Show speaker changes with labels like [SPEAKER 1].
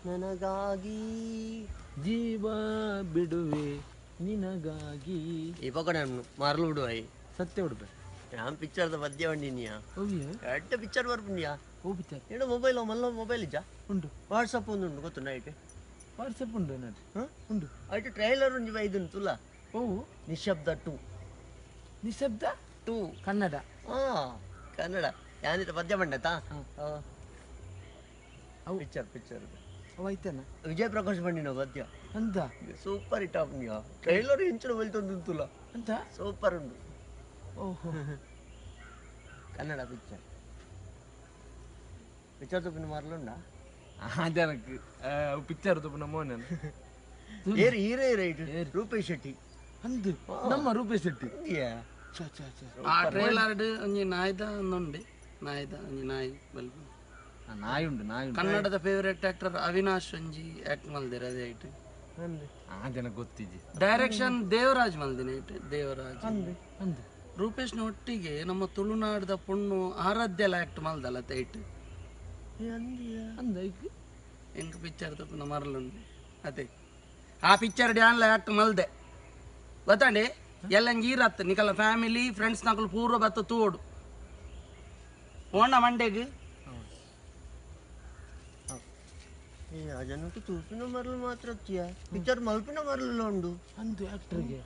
[SPEAKER 1] ನನಗಾಗಿ
[SPEAKER 2] ಜೀವ ಬಿಡುವೆ ನಿನಗಾಗಿ
[SPEAKER 1] ಈ ಪಕ್ಕ ನಾನು ಮರಳು ಬಿಡುವ
[SPEAKER 2] ಸತ್ಯ ಉಡುಪೆ
[SPEAKER 1] ഞാൻ പിക്ചർ പദ്യ വണ്ടിനിയാ എട്ട് പിക്ചർ പറഞ്ഞിയാ
[SPEAKER 2] ಓ ಪಿಕ್ಚರ್
[SPEAKER 1] എവിടെ മൊബൈലോ മല്ല മൊബൈൽ ഇജ്ജാ
[SPEAKER 2] ಉಂಟು
[SPEAKER 1] ವಾಟ್ಸಪ್ ಒಂದು ಗೊತ್ತುಂಟಾಯ್ತು
[SPEAKER 2] ವಾಟ್ಸಪ್ ಉಂಟು ಏನಾದ್ರು ಉಂಟು
[SPEAKER 1] ಆಯ್ತು ಟ್ರೈಲರ್ ಒಂದು ಇದು ತುಲ್ಲ
[SPEAKER 2] ಓ
[SPEAKER 1] ನಿಶಬ್ದ 2
[SPEAKER 2] ನಿಶಬ್ದ
[SPEAKER 1] 2
[SPEAKER 2] ಕನ್ನಡ
[SPEAKER 1] ಕನ್ನಡ ಯಾನಿತ ಪದ್ಯ ಬಂಡತಾ ಪಿಕ್ಚರ್
[SPEAKER 2] ಅವೈತೇನ
[SPEAKER 1] ವಿಜಯ್ ಪ್ರಕಾಶ್ ಬಂಡಿನ ಪದ್ಯ
[SPEAKER 2] ಅಂತ
[SPEAKER 1] ಸೂಪರ್ ಹಿಟ್ ಆಪ್ನಿಯಾ ಟ್ರೈಲರ್ ಇಂಚಲು ಬಲ್ತೊಂದು ತುಲ್ಲ
[SPEAKER 2] ಅಂತ
[SPEAKER 1] ಸೂಪರ್ ಉಂಟು
[SPEAKER 2] ಓಹೋ
[SPEAKER 1] ಕನ್ನಡ ಪಿಕ್ಚರ್ ತುಪ್ಪಿನ ಮರಲುಂಡ
[SPEAKER 2] ಜನಕ್ಕೆ ಪಿಕ್ಚರ್ ತುಪ್ಪಿನ ಮೋನ
[SPEAKER 1] ಏರು ಹೀರೋ ರೈಟ್ ರೂಪೇಶ್ ಶೆಟ್ಟಿ
[SPEAKER 2] ಅಂದು ನಮ್ಮ ರೂಪೇಶ್ ಶೆಟ್ಟಿ
[SPEAKER 3] ಆ ಟ್ರೈಲರ್ ಒಂಜಿ ನಾಯ್ದ ಒಂದುಂಡೆ ನಾಯ್ದ ಒಂಜಿ ನಾಯಿ ಬಲ್ಪು
[SPEAKER 2] ನಾಯಿ ಉಂಟು
[SPEAKER 3] ಕನ್ನಡದ ಫೇವರೇಟ್ ಆಕ್ಟರ್ ಅವಿನಾಶ್ ಒಂಜಿ ಆಕ್ಟ್ ಮಲ್ದಿರ ಅದೇ ಐಟು
[SPEAKER 2] ಆ ಜನ ಗೊತ್ತಿಜ್ಜಿ
[SPEAKER 3] ಡೈರೆಕ್ಷನ್ ದೇವರಾಜ್ ಮಲ್ದಿನ ಐಟು ದೇವರಾಜ್
[SPEAKER 2] ಅಂದು
[SPEAKER 3] ರೂಪೇಶ್ನ ಒಟ್ಟಿಗೆ ನಮ್ಮ ತುಳುನಾಡದ ಪುಣ್ಣು ಆರಾಧ್ಯಲ ಆಕ್ಟ್ ಮಲ್ದಲ್ಲ ತೈಟ್
[SPEAKER 2] ಅಂದ
[SPEAKER 3] ಎಂಕ್ ಪಿಕ್ಚರ್ ತಪ್ಪಿನ ಮರಲುಂಡು ಅದೇ ಆ ಪಿಕ್ಚರ್ ಡ್ಯಾನ್ಲ ಆಕ್ಟ್ ಮಲ್ದೆ ಗೊತ್ತಾಂಡಿ ಎಲ್ಲಂಗೆ ಈರತ್ತು ನಿಕಲ್ಲ ಫ್ಯಾಮಿಲಿ ಫ್ರೆಂಡ್ಸ್ ನಕಲು ಪೂರ್ವ ಬತ್ತ ತೋಡು ಓಣ ಮಂಡೆಗೆ
[SPEAKER 1] ಜನಕ್ಕೆ ತೂಪಿನ ಮರಲು ಮಾತ್ರ ಪಿಕ್ಚರ್ ಮಲ್ಪಿನ ಮರಲು ಉಂಡು
[SPEAKER 2] ಅಂದು ಆಕ್ಟರ್ಗೆ